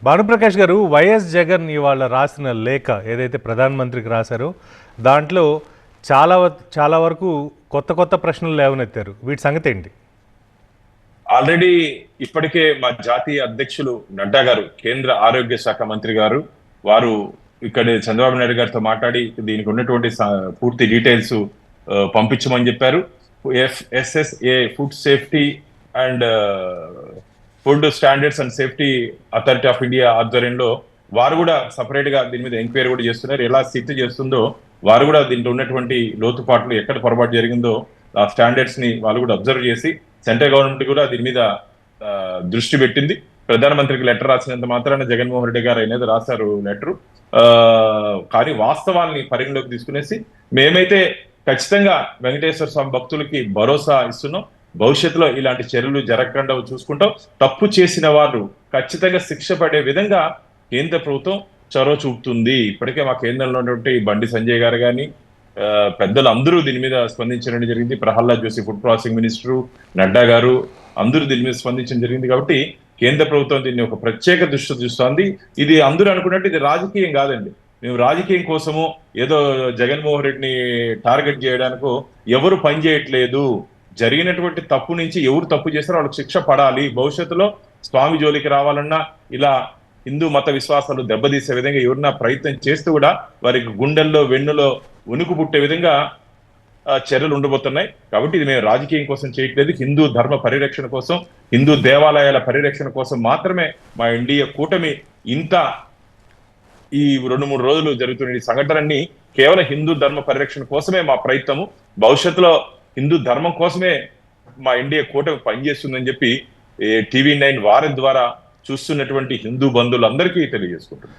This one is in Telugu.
భానుప్రకాష్ గారు, వైఎస్ జగన్ ఇవాళ రాసిన లేఖ ఏదైతే ప్రధానమంత్రికి రాశారో దాంట్లో చాలా వరకు కొత్త కొత్త ప్రశ్నలు లేవనెత్తారు. వీటి సంగతి ఏంటి? ఆల్రెడీ ఇప్పటికే మా జాతీయ అధ్యక్షులు నడ్డా గారు, కేంద్ర ఆరోగ్య శాఖ మంత్రి గారు, వారు ఇక్కడ చంద్రబాబు నాయుడు గారితో మాట్లాడి దీనికి ఉన్నటువంటి పూర్తి డీటెయిల్స్ పంపించమని చెప్పారు. FSSA food safety and food standards and safety authority of India ఆధ్వర్యంలో వారు కూడా సపరేట్ గా దీని మీద ఎంక్వైరీ కూడా చేస్తున్నారు. ఎలా స్థితి చేస్తుందో వారు కూడా దీంట్లో ఉన్నటువంటి లోతుపాట్లు ఎక్కడ పొరపాటు జరిగిందో ఆ స్టాండర్డ్స్ ని వాళ్ళు కూడా అబ్జర్వ్ చేసి సెంట్రల్ గవర్నమెంట్ కూడా దీని మీద దృష్టి పెట్టింది. ప్రధానమంత్రికి లెటర్ రాసినంత మాత్రాన జగన్మోహన్ రెడ్డి గారు అనేది రాశారు లెటర్. కానీ వాస్తవాల్ని పరిగణలోకి తీసుకునేసి మేమైతే ఖచ్చితంగా వెంకటేశ్వర స్వామి భక్తులకి భరోసా ఇస్తున్నాం. భవిష్యత్తులో ఇలాంటి చర్యలు జరగకుండా చూసుకుంటాం. తప్పు చేసిన వారు ఖచ్చితంగా శిక్ష పడే విధంగా కేంద్ర ప్రభుత్వం చొరవ చూపుతుంది. ఇప్పటికే మా కేంద్రంలో ఉన్నటువంటి బండి సంజయ్ గారు కానీ పెద్దలు అందరూ దీని మీద స్పందించడం జరిగింది. Prahlad Joshi food processing minister, Nadda గారు అందరూ దీని మీద స్పందించడం జరిగింది. కాబట్టి కేంద్ర ప్రభుత్వం దీన్ని ఒక ప్రత్యేక దృష్టి చూస్తోంది. ఇది అందరూ అనుకున్నట్టు ఇది రాజకీయం కాదండి. మేము రాజకీయం కోసము ఏదో జగన్మోహన్ రెడ్డిని టార్గెట్ చేయడానికో ఎవరు పనిచేయట్లేదు. జరిగినటువంటి తప్పు నుంచి ఎవరు తప్పు చేస్తారో వాళ్ళకి శిక్ష పడాలి. భవిష్యత్తులో స్వామి జోలికి రావాలన్నా ఇలా హిందూ మత విశ్వాసాలు దెబ్బతీసే విధంగా ఎవరన్నా ప్రయత్నం చేస్తూ కూడా వారికి గుండెల్లో వెన్నులో ఉనుకు పుట్టే విధంగా చర్యలు ఉండబోతున్నాయి. కాబట్టి ఇది మేము రాజకీయం కోసం చేయట్లేదు. హిందూ ధర్మ పరిరక్షణ కోసం, హిందూ దేవాలయాల పరిరక్షణ కోసం మాత్రమే మా ఎన్డీఏ కూటమి ఇంత ఈ 2-3 రోజులు జరుగుతున్న ఈ సంఘటనలన్నీ కేవలం హిందూ ధర్మ పరిరక్షణ కోసమే మా ప్రయత్నము. భవిష్యత్తులో హిందూ ధర్మం కోసమే మా ఎన్డీఏ కూటమి పనిచేస్తుందని చెప్పి TV9 వారి ద్వారా చూస్తున్నటువంటి హిందూ బంధువులందరికీ తెలియజేసుకుంటున్నాం.